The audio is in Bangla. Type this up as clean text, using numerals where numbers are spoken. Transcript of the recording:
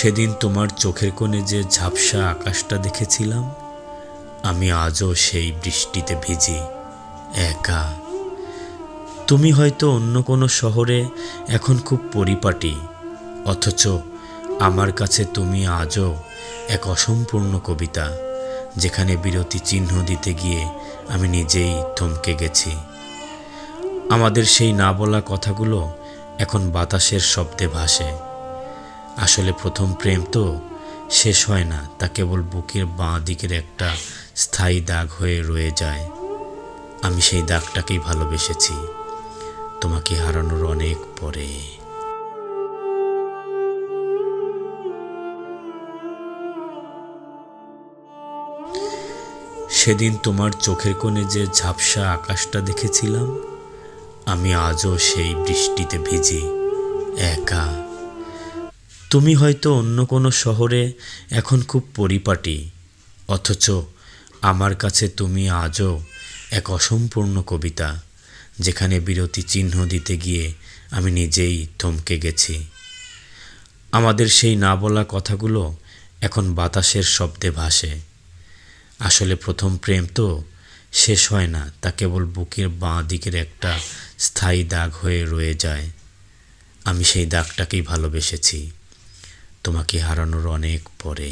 সেদিন তোমার চোখের কোণে যে ঝাপসা আকাশটা দেখেছিলাম, আমি আজও সেই বৃষ্টিতে ভিজি একা। তুমি হয়তো অন্য কোনো শহরে এখন খুব পরিপাটি, অথচ আমার কাছে তুমি আজও এক অসম্পূর্ণ কবিতা, যেখানে বিরতি চিহ্ন দিতে গিয়ে আমি নিজেই থমকে গেছি। আমাদের সেই না বলা কথাগুলো এখন বাতাসের শব্দে ভাসে। আসলে প্রথম প্রেম তো শেষ হয় না, তা কেবল বুকের বাঁ দিকের একটা স্থায়ী দাগ হয়ে রয়ে যায়। আমি সেই দাগটাকেই ভালোবেসেছি, তোমাকে হারানোর অনেক পরে। সেদিন তোমার চোখের কোণে যে ঝাপসা আকাশটা দেখেছিলাম, আমি আজও সেই বৃষ্টিতে ভিজি একা। তুমি হয়তো অন্য কোনো শহরে এখন খুব পরিপাটি, অথচ আমার কাছে তুমি আজও এক অসম্পূর্ণ কবিতা, যেখানে বিরতি চিহ্ন দিতে গিয়ে আমি নিজেই থমকে গেছি। আমাদের সেই না বলা কথাগুলো এখন বাতাসের শব্দে ভাসে। আসলে প্রথম প্রেম তো শেষ হয় না, তা কেবল বুকের বাঁ দিকের একটা স্থায়ী দাগ হয়ে রয়ে যায়। আমি সেই দাগটাকেই ভালোবেসেছি, তোমাকে হারানোর অনেক পরে।